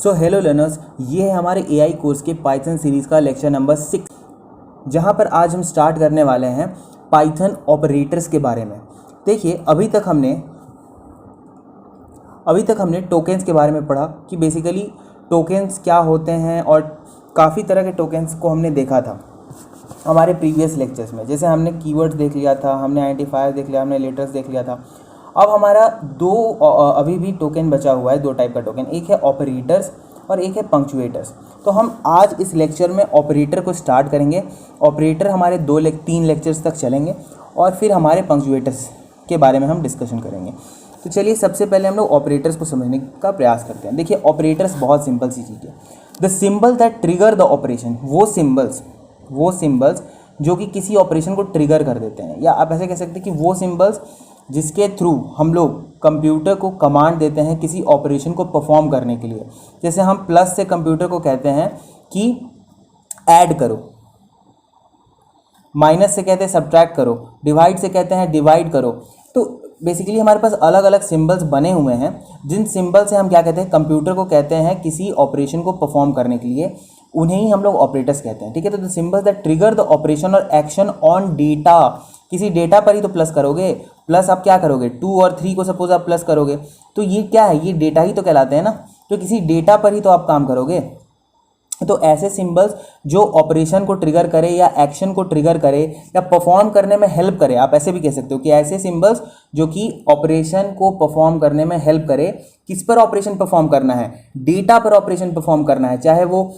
So hello learners, ये है हमारे एआई कोर्स के पाइथन सीरीज़ का लेक्चर नंबर 6, जहाँ पर आज हम स्टार्ट करने वाले हैं पाइथन ऑपरेटर्स के बारे में। देखिए, अभी तक हमने टोकेंस के बारे में पढ़ा कि बेसिकली टोकेंस क्या होते हैं, और काफ़ी तरह के टोकेंस को हमने देखा था हमारे प्रीवियस लेक्चर्स में। जैसे हमने कीवर्ड्स देख लिया था, हमने आइडेंटिफायर देख लिया, हमने लेटर्स देख लिया था। अब हमारा अभी भी टोकन बचा हुआ है, दो टाइप का टोकन, एक है ऑपरेटर्स और एक है पंक्चुएटर्स। तो हम आज इस लेक्चर में ऑपरेटर को स्टार्ट करेंगे। ऑपरेटर हमारे 3 लेक्चर्स तक चलेंगे और फिर हमारे पंक्चुएटर्स के बारे में हम डिस्कशन करेंगे। तो चलिए, सबसे पहले हम लोग ऑपरेटर्स को समझने का प्रयास करते हैं। देखिए, ऑपरेटर्स बहुत सिंपल सी चीज़ है। The symbol that trigger the operation, वो सिंबल्स जो कि किसी ऑपरेशन को ट्रिगर कर देते हैं, या आप ऐसे कह सकते हैं कि वो सिंबल्स जिसके थ्रू हम लोग कंप्यूटर को कमांड देते हैं किसी ऑपरेशन को परफॉर्म करने के लिए। जैसे हम प्लस से कंप्यूटर को कहते हैं कि ऐड करो, माइनस से कहते हैं सब्ट्रैक्ट करो, डिवाइड से कहते हैं डिवाइड करो। तो बेसिकली हमारे पास अलग अलग सिंबल्स बने हुए हैं, जिन सिंबल से हम क्या कहते हैं, कंप्यूटर को कहते हैं किसी ऑपरेशन को परफॉर्म करने के लिए, उन्हें ही हम लोग ऑपरेटर्स कहते हैं। ठीक है, तो the symbols that trigger the operation और एक्शन ऑन डेटा, किसी डेटा पर ही तो प्लस करोगे। प्लस आप क्या करोगे, 2 और 3 को सपोज आप प्लस करोगे, तो ये क्या है, ये डेटा ही तो कहलाते हैं ना। तो किसी डेटा पर ही तो आप काम करोगे। तो ऐसे सिंबल्स जो ऑपरेशन को ट्रिगर करे या एक्शन को ट्रिगर करे या परफॉर्म करने में हेल्प करे, आप ऐसे भी कह सकते हो कि ऐसे सिंबल्स जो कि ऑपरेशन को परफॉर्म करने में हेल्प करे। किस पर ऑपरेशन परफॉर्म करना है, डेटा पर ऑपरेशन परफॉर्म करना है, चाहे वो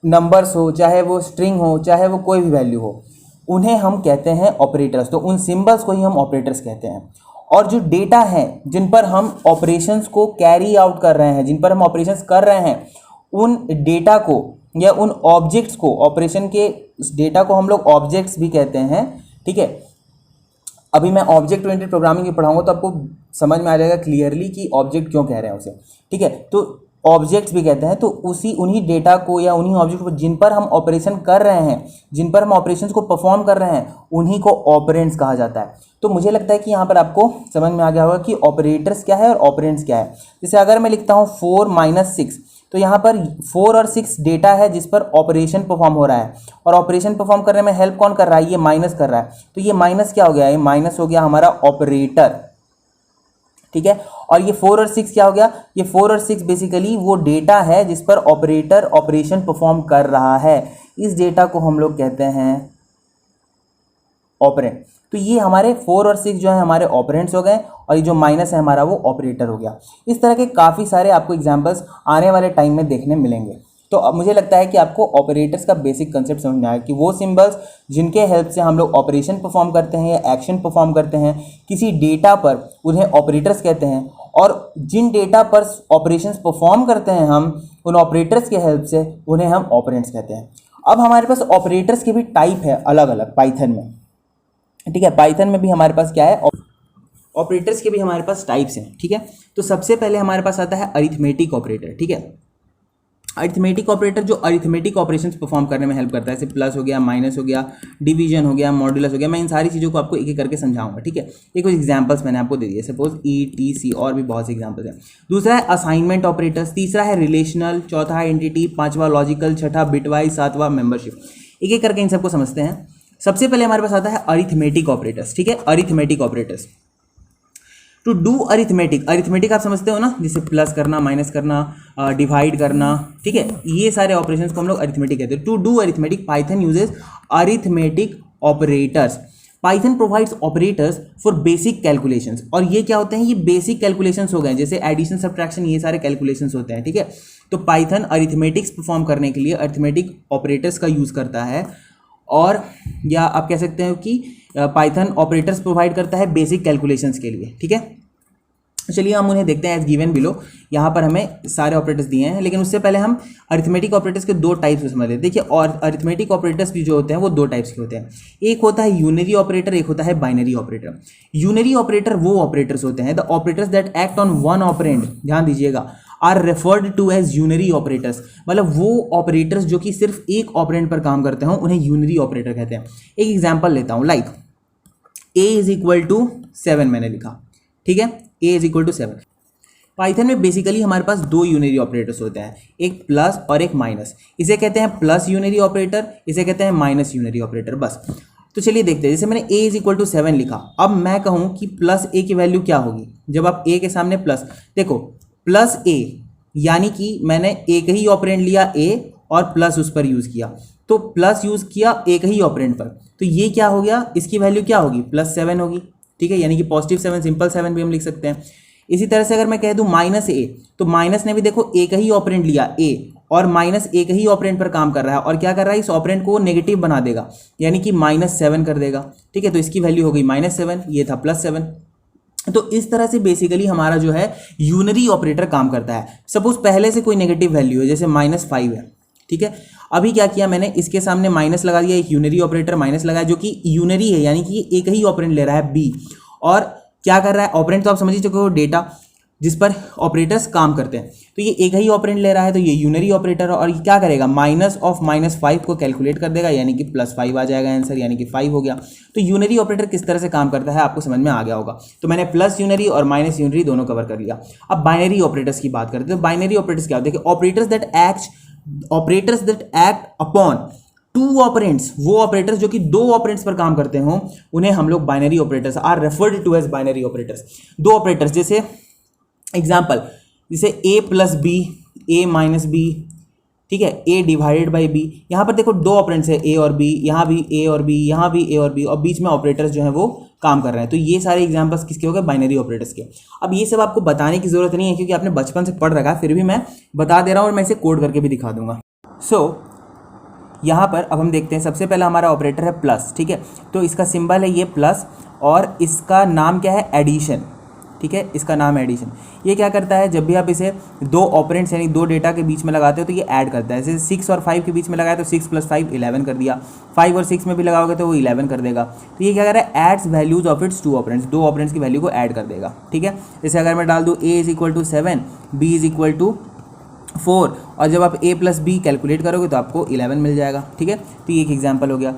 नंबर्स हो, चाहे वो स्ट्रिंग हो, चाहे वो कोई भी वैल्यू हो, उन्हें हम कहते हैं ऑपरेटर्स। तो उन सिंबल्स को ही हम ऑपरेटर्स कहते हैं। और जो डेटा हैं जिन पर हम ऑपरेशंस को कैरी आउट कर रहे हैं, जिन पर हम ऑपरेशंस कर रहे हैं, उन डेटा को या उन ऑब्जेक्ट्स को, ऑपरेशन के डेटा को हम लोग ऑब्जेक्ट्स भी कहते हैं। ठीक है, अभी मैं ऑब्जेक्ट ओरिएंटेड प्रोग्रामिंग भी पढ़ाऊंगा तो आपको समझ में आ जाएगा क्लियरली कि ऑब्जेक्ट क्यों कह रहे हैं उसे। ठीक है, तो ऑब्जेक्ट्स भी कहते हैं। तो उन्हीं डेटा को या उन्हीं ऑब्जेक्ट को जिन पर हम ऑपरेशन कर रहे हैं, जिन पर हम ऑपरेशंस को परफॉर्म कर रहे हैं, उन्हीं को ऑपरेंड्स कहा जाता है। तो मुझे लगता है कि यहाँ पर आपको समझ में आ गया होगा कि ऑपरेटर्स क्या है और ऑपरेंड्स क्या है। जैसे अगर मैं लिखता हूँ 4 - 6, तो यहाँ पर 4 और 6 डेटा है जिस पर ऑपरेशन परफॉर्म हो रहा है, और ऑपरेशन परफॉर्म करने में हेल्प कौन कर रहा है, ये माइनस कर रहा है। तो ये माइनस क्या हो गया, ये माइनस हो गया हमारा ऑपरेटर। ठीक है, और ये 4 और 6 क्या हो गया, ये 4 और 6 बेसिकली वो डेटा है जिस पर ऑपरेटर ऑपरेशन परफॉर्म कर रहा है। इस डेटा को हम लोग कहते हैं ऑपरेंड। तो ये हमारे 4 और 6 जो है हमारे ऑपरेंड्स हो गए, और ये जो माइनस है हमारा वो ऑपरेटर हो गया। इस तरह के काफ़ी सारे आपको एग्जाम्पल्स आने वाले टाइम में देखने मिलेंगे। तो अब मुझे लगता है कि आपको ऑपरेटर्स का बेसिक कंसेप्ट समझ में आया कि वो सिंबल्स जिनके हेल्प से हम लोग ऑपरेशन परफॉर्म करते हैं या एक्शन परफॉर्म करते हैं किसी डेटा पर, उन्हें ऑपरेटर्स कहते हैं। और जिन डेटा पर ऑपरेशंस परफॉर्म करते हैं हम, उन ऑपरेटर्स के हेल्प से, उन्हें हम ऑपरेंड्स कहते हैं। अब हमारे पास ऑपरेटर्स के भी टाइप है अलग अलग पाइथन में। ठीक है, पाइथन में भी हमारे पास क्या है, ऑपरेटर्स के भी हमारे पास टाइप्स हैं। ठीक है, तो सबसे पहले हमारे पास आता है अरिथमेटिक ऑपरेटर। ठीक है, अरिथमेटिक ऑपरेटर जो अरिथमेटिक ऑपरेशंस परफॉर्म करने में हेल्प करता है, जैसे प्लस हो गया, माइनस हो गया, डिवीजन हो गया, मॉड्यूलस हो गया। मैं इन सारी चीज़ों को आपको एक एक करके समझाऊंगा। ठीक है, ये कुछ एग्जांपल्स मैंने आपको दे दिए, सपोज ETC, और भी बहुत से एग्जांपल्स हैं। दूसरा है असाइनमेंट ऑपरेटर्स, तीसरा है रिलेशनल, चौथा है एंटिटी, पांचवा लॉजिकल, छठा बिटवाइज, सातवां मेंबरशिप। एक एक करके इन सबको समझते हैं। सबसे पहले हमारे पास आता है अरिथमेटिक ऑपरेटर्स। ठीक है, arithmetic operators, to do arithmetic, arithmetic आप समझते हो ना, जैसे प्लस करना, माइनस करना, डिवाइड करना। ठीक है, ये सारे ऑपरेशंस को हम लोग अरिथमेटिक कहते हैं। To do arithmetic Python uses arithmetic operators. Python provides operators for basic calculations. और ये क्या होते हैं, ये बेसिक कैलकुलेशंस हो गए, जैसे एडिशन, सब्ट्रैक्शन, ये सारे कैलकुलेशंस होते हैं। ठीक है, तो पाइथन अरिथमेटिक्स परफॉर्म करने के लिए अरिथमेटिक ऑपरेटर्स का यूज़ करता है। और या आप कह सकते हो कि पाइथन ऑपरेटर्स प्रोवाइड करता है बेसिक कैलकुलेशंस के लिए। ठीक है, चलिए हम उन्हें देखते हैं एज गिवन बिलो। यहाँ पर हमें सारे ऑपरेटर्स दिए हैं, लेकिन उससे पहले हम अरिथमेटिक ऑपरेटर्स के 2 टाइप्स को समझ लेते हैं। देखिए, और अरिथमेटिक ऑपरेटर्स भी जो होते हैं वो 2 टाइप्स के होते हैं। एक होता है यूनरी ऑपरेटर, एक होता है बाइनरी ऑपरेटर। यूनरी ऑपरेटर वो ऑपरेटर्स होते हैं, the operators that act on one operand, ध्यान दीजिएगा, are referred to as unary operators. मतलब वो ऑपरेटर्स जो कि सिर्फ एक ऑपरेंड पर काम करते हो, उन्हें यूनरी ऑपरेटर कहते हैं। एक एग्जाम्पल लेता हूँ, लाइक A = 7 मैंने लिखा। ठीक है, A = 7। पाइथन में बेसिकली हमारे पास दो यूनरी ऑपरेटर्स होते हैं, एक प्लस और एक माइनस। इसे कहते हैं प्लस यूनरी ऑपरेटर, इसे कहते हैं माइनस यूनरी ऑपरेटर। बस तो चलिए देखते हैं। जैसे मैंने a इज इक्वल टू 7 लिखा, अब मैं कहूँ कि प्लस a की वैल्यू क्या होगी जब आप a के सामने प्लस, देखो प्लस a यानी कि मैंने एक ही ऑपरेंड लिया a और प्लस उस पर यूज़ किया, तो प्लस यूज़ किया एक ही ऑपरेंड पर, तो ये क्या हो गया, इसकी वैल्यू क्या होगी, +7 होगी। ठीक है, यानी कि +7, सिंपल 7 भी हम लिख सकते हैं। इसी तरह से अगर मैं कह दूं -a, तो माइनस ने भी देखो एक ही ऑपरेंड लिया a, और माइनस एक ही ऑपरेंड पर काम कर रहा है, और क्या कर रहा है, इस ऑपरेंड को नेगेटिव बना देगा, यानी कि -7 कर देगा। ठीक है, तो इसकी वैल्यू हो गई -7, ये था +7। तो इस तरह से बेसिकली हमारा जो है यूनरी ऑपरेटर काम करता है। सपोज पहले से कोई नेगेटिव वैल्यू है, जैसे -5 है। ठीक है, अभी क्या किया मैंने, इसके सामने माइनस लगा दिया, एक यूनरी ऑपरेटर माइनस लगाया जो कि यूनरी है, यानी कि एक ही ऑपरेंड ले रहा है b, और क्या कर रहा है, ऑपरेंड तो आप समझ ही चुके हो, डेटा जिस पर ऑपरेटर्स काम करते हैं, तो ये एक ही ऑपरेंड ले रहा है, तो ये यूनरी ऑपरेटर, और ये क्या करेगा, माइनस ऑफ -5 को कैलकुलेट कर देगा, यानी कि +5 आ जाएगा आंसर, यानी कि 5 हो गया। तो यूनरी ऑपरेटर किस तरह से काम करता है आपको समझ में आ गया होगा। तो मैंने प्लस यूनरी और माइनस यूनरी दोनों कवर कर लिया। अब बाइनरी ऑपरेटर्स की बात करते हैं। तो बाइनरी ऑपरेटर्स क्या होते हैं, operators that act upon two operands, वो ऑपरेटर्स जो कि दो ऑपरेंड्स पर काम करते हों, उन्हें हम लोग binary operators are referred to as binary operators. दो ऑपरेटर्स, जैसे एग्जाम्पल, जैसे a plus b, a minus b, ठीक है, a डिवाइडेड बाई b। यहाँ पर देखो दो ऑपरेंड्स है a और b, यहाँ भी a और b, यहाँ भी a और b, और बीच में ऑपरेटर्स जो है वो काम कर रहे हैं। तो ये सारे एग्जांपल्स किसके हो गए, बाइनरी ऑपरेटर्स के। अब ये सब आपको बताने की जरूरत नहीं है क्योंकि आपने बचपन से पढ़ रखा है, फिर भी मैं बता दे रहा हूँ और मैं इसे कोड करके भी दिखा दूंगा। यहाँ पर अब हम देखते हैं, सबसे पहला हमारा ऑपरेटर है प्लस। ठीक है, तो इसका सिंबल है ये प्लस, और इसका नाम क्या है, एडिशन। ठीक है, इसका नाम है एडिशन। ये क्या करता है, जब भी आप इसे दो ऑपरेंड्स यानी दो डेटा के बीच में लगाते हो तो ये ऐड करता है। जैसे 6 और 5 के बीच में लगाया तो 6 + 5 11 कर दिया, 5 और 6 में भी लगाओगे तो वो 11 कर देगा। तो ये क्या कर रहा है, adds values of its two operands, दो ऑपरेंड्स की वैल्यू को ऐड कर देगा। ठीक है, जैसे अगर मैं डाल दूँ a = 7, b = 4, और जब आप a + b कैलकुलेट करोगे तो आपको 11 मिल जाएगा। ठीक है, तो ये एक एग्जाम्पल हो गया।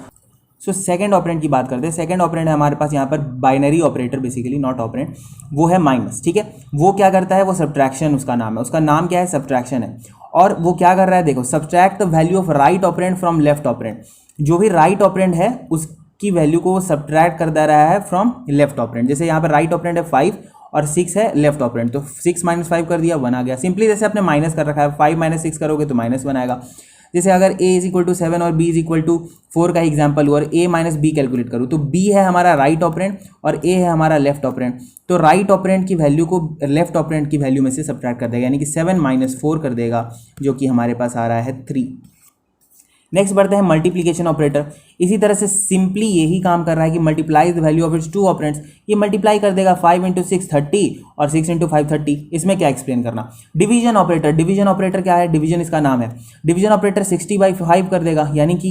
सेकंड ऑपरेंड की बात करते हैं। सेकंड ऑपरेंड है हमारे पास यहाँ पर binary operator, basically not operand, वो है माइनस। ठीक है, वो क्या करता है, वो सब्ट्रैक्शन उसका नाम है, उसका नाम क्या है, सब्ट्रैक्शन है। और वो क्या कर रहा है, देखो, subtract the value of right operand from left operand. जो भी राइट ऑपरेंड है उसकी वैल्यू को वो सब्ट्रैक्ट कर दे रहा है फ्रॉम लेफ्ट ऑपरेंड। जैसे यहाँ पर राइट ऑपरेंड है 5 और 6 है लेफ्ट ऑपरेंड, तो 6 - 5 कर दिया, 1 आ गया। सिंपली जैसे आपने माइनस कर रखा है, 5 - 6 करोगे तो -1 आएगा। जैसे अगर a = 7 और b = 4 का एग्जाम्पल हुआ, और a - b कैलकुलेट करूँ तो b है हमारा राइट ऑपरेंड और a है हमारा लेफ्ट ऑपरेंड। तो राइट ऑपरेंड की वैल्यू को लेफ्ट ऑपरेंड की वैल्यू में से सब्ट्रैक्ट कर देगा, यानी कि 7 - 4 कर देगा, जो कि हमारे पास आ रहा है 3। नेक्स्ट बढ़ते हैं मल्टीप्लिकेशन ऑपरेटर। इसी तरह से सिंपली यही काम कर रहा है कि multiply the value of its two operands. ये मल्टीप्लाई कर देगा, 5 × 6 30 और 6 × 5 30। इसमें क्या एक्सप्लेन करना। डिवीजन ऑपरेटर, डिवीजन ऑपरेटर क्या है, डिवीजन इसका नाम है। डिवीजन ऑपरेटर 60/5 कर देगा, यानी कि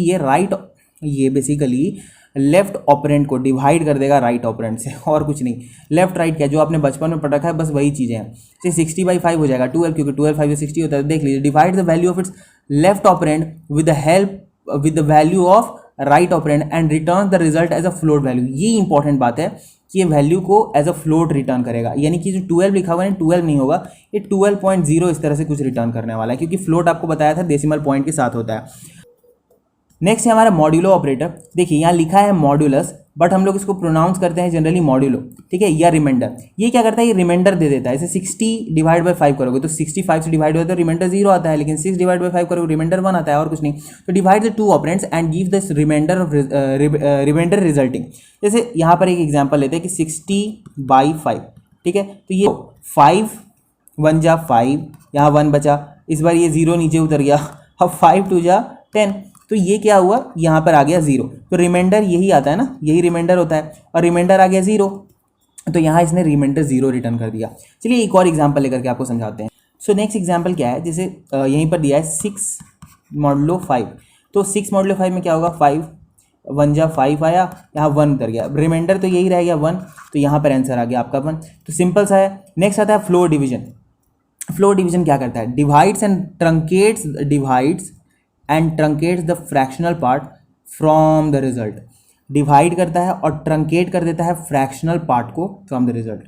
ये बेसिकली लेफ्ट ऑपरेंड को डिवाइड कर देगा राइट ऑपरेंड से, और कुछ नहीं। लेफ्ट राइट क्या, जो आपने बचपन में पढ़ रखा है, बस वही चीज़ें हैं। जैसे 60/5 हो जाएगा 12, क्योंकि 12 5 60 होता है। देख लीजिए, divide the value of its left operand with the value of right operand and return the result as a float value. ये इंपॉर्टेंट बात है कि ये वैल्यू को एज अ फ्लोट रिटर्न करेगा, यानी कि जो 12 लिखा हुआ है 12 नहीं होगा, ये 12.0 इस तरह से कुछ रिटर्न करने वाला है, क्योंकि फ्लोट आपको बताया था डेसिमल पॉइंट के साथ होता है। नेक्स्ट है हमारा मॉड्यूलो ऑपरेटर। देखिए यहाँ लिखा है मॉड्यूलस, बट हम लोग इसको प्रोनाउंस करते हैं जनरली मॉड्यूलो। ठीक है, या रिमाइंडर। ये क्या करता है, ये रिमाइंडर दे देता है। जैसे 60/5 करोगे तो 65 से डिवाइड होता है तो रिमाइंडर 0 आता है, लेकिन 6/5 करोगे रिमाइंडर 1 आता है, और कुछ नहीं। तो divide the two operands and give this reminder resulting. जैसे यहाँ पर एक एग्जाम्पल लेते हैं कि 60/5। ठीक है, तो ये 5 1 जा 5, यहाँ 1 बचा, इस बार ये 0 नीचे उतर गया, अब 5 2 जा 10, तो ये क्या हुआ, यहाँ पर आ गया 0। तो रिमाइंडर यही आता है ना, यही रिमाइंडर होता है, और रिमाइंडर आ गया 0, तो यहाँ इसने रिमाइंडर 0 रिटर्न कर दिया। चलिए एक और एग्जांपल लेकर के आपको समझाते हैं। सो नेक्स्ट एग्जांपल क्या है, जैसे यहीं पर दिया है 6 मॉडुलो 5। तो 6 मॉडुलो 5 में क्या होगा, 5 1 जा 5 आया, यहाँ 1 उतर गया, रिमाइंडर तो यही रह गया 1, तो यहाँ पर आंसर आ गया आपका 1। तो सिंपल सा है। नेक्स्ट आता है फ्लोर डिवीजन। फ्लोर डिवीजन क्या करता है, divides and truncates the fractional part from the result. Divide करता है और ट्रंकेट कर देता है फ्रैक्शनल पार्ट को फ्रॉम द रिजल्ट।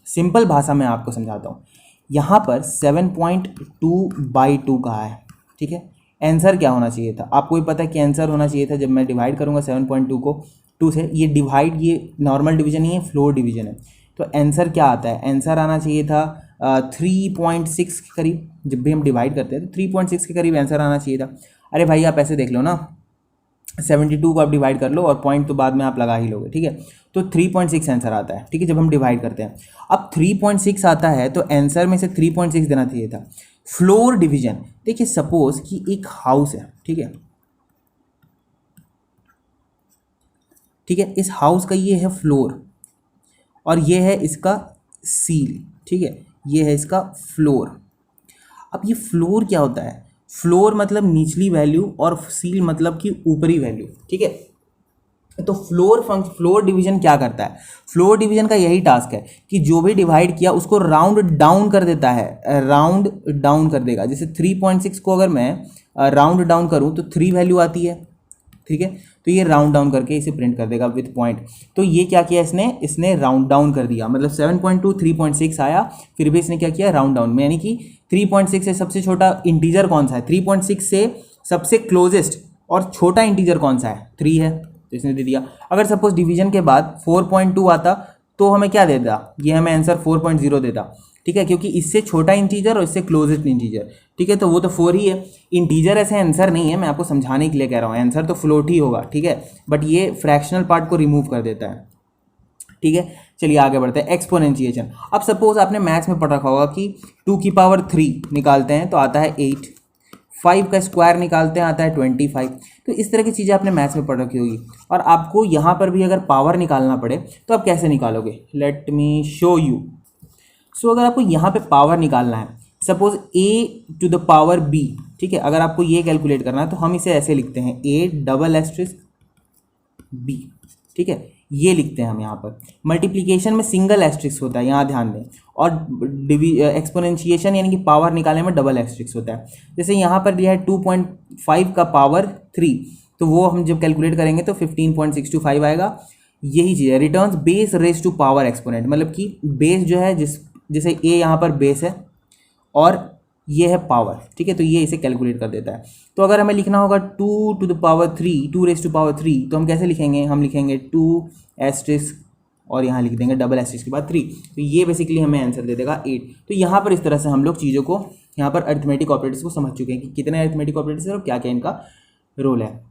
सिंपल भाषा में आपको समझाता हूँ। यहाँ पर 7.2/2 कहा है, ठीक है। आंसर क्या होना चाहिए था, आपको भी पता है कि आंसर होना चाहिए था, जब मैं डिवाइड करूँगा 7.2 को 2 से, ये डिवाइड, ये नॉर्मल डिवीजन नहीं है, फ्लोर डिवीजन है, तो आंसर क्या आता है, आंसर आना चाहिए था 3.6 के करीब। जब भी हम डिवाइड करते हैं तो 3.6 के करीब आंसर आना चाहिए था। अरे भाई आप ऐसे देख लो ना, 72 को आप डिवाइड कर लो और पॉइंट तो बाद में आप लगा ही लोगे, ठीक है। तो 3.6 आंसर आता है, ठीक है, जब हम डिवाइड करते हैं। अब 3.6 आता है तो आंसर में से 3.6 देना चाहिए था। फ्लोर डिवीजन, देखिए सपोज कि एक हाउस है, ठीक है, ठीक है, इस हाउस का ये है फ्लोर और ये है इसका सील, ठीक है, ये है इसका फ्लोर। अब ये फ्लोर क्या होता है, फ्लोर मतलब निचली वैल्यू और सील मतलब कि ऊपरी वैल्यू, ठीक है। तो फ्लोर डिवीजन क्या करता है, फ्लोर डिवीजन का यही टास्क है कि जो भी डिवाइड किया उसको राउंड डाउन कर देता है, राउंड डाउन कर देगा। जैसे 3.6 को अगर मैं राउंड डाउन करूं तो 3 वैल्यू आती है, ठीक है, तो ये राउंड डाउन करके इसे प्रिंट कर देगा विथ पॉइंट। तो ये क्या किया इसने राउंड डाउन कर दिया, मतलब 7.2 3.6 आया, फिर भी इसने क्या किया, राउंड डाउन, यानी कि 3.6 से सबसे छोटा इंटीजर कौन सा है, 3.6 से सबसे क्लोजेस्ट और छोटा इंटीजर कौन सा है, 3 है, तो इसने दे दिया। अगर सपोज डिवीजन के बाद 4.2 आता तो हमें क्या देता, ये हमें आंसर 4.0 देता, ठीक है, क्योंकि इससे छोटा इंटीजर और इससे क्लोजेस्ट इंटीजर, ठीक है, तो वो तो 4 ही है। इंटीजर ऐसे आंसर नहीं है, मैं आपको समझाने के लिए कह रहा हूँ, आंसर तो फ्लोट ही होगा, ठीक है, बट ये फ्रैक्शनल पार्ट को रिमूव कर देता है, ठीक है। चलिए आगे बढ़ते हैं, एक्सपोनेंशिएशन। अब सपोज आपने मैथ्स में पढ़ रखा होगा कि 2 की पावर 3 निकालते हैं तो आता है 8, 5 का स्क्वायर निकालते हैं आता है 25। तो इस तरह की चीज़ें आपने मैथ्स में पढ़ रखी होगी, और आपको यहाँ पर भी अगर पावर निकालना पड़े तो आप कैसे निकालोगे, लेट मी शो यू। सो अगर आपको यहाँ पे पावर निकालना है, सपोज a⁻b, ठीक है, अगर आपको ये कैलकुलेट करना है तो हम इसे ऐसे लिखते हैं a∬b, ठीक है, ये लिखते हैं हम यहाँ पर। मल्टीप्लिकेशन में सिंगल एस्ट्रिक्स होता है, यहाँ ध्यान दें, और एक्सपोनेंशिएशन यानी कि पावर निकालने में डबल एस्ट्रिक्स होता है। जैसे यहाँ पर दिया है 2.5 का पावर 3, तो वो हम जब कैलकुलेट करेंगे तो 15.625 आएगा। यही चीज़ है, returns base raise to power exponent, मतलब कि बेस जो है जैसे a यहाँ पर बेस है और ये है पावर, ठीक है, तो ये इसे कैलकुलेट कर देता है। तो अगर हमें लिखना होगा 2 रेज टू पावर 3, तो हम कैसे लिखेंगे, हम लिखेंगे 2 एस्ट्रिक्स और यहाँ लिख देंगे डबल एस्ट्रिक्स के बाद 3, तो ये बेसिकली हमें आंसर दे देगा 8। तो यहाँ पर इस तरह से हम लोग चीज़ों को, यहाँ पर अरिथमेटिक ऑपरेटर्स को समझ चुके हैं कि कितने अरिथमेटिक ऑपरेटर्स हैं और क्या क्या इनका रोल है।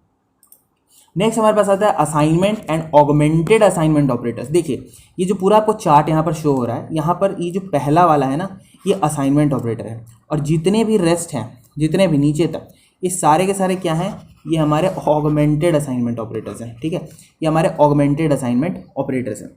नेक्स्ट हमारे पास आता है assignment and augmented assignment operators. देखिए ये जो पूरा आपको चार्ट यहाँ पर शो हो रहा है, यहाँ पर ये जो पहला वाला है ना, ये असाइनमेंट ऑपरेटर है, और जितने भी रेस्ट हैं, जितने भी नीचे तक, ये सारे के सारे क्या हैं, ये हमारे ऑगमेंटेड असाइनमेंट ऑपरेटर्स हैं, ठीक है, ये हमारे ऑगमेंटेड असाइनमेंट ऑपरेटर्स हैं।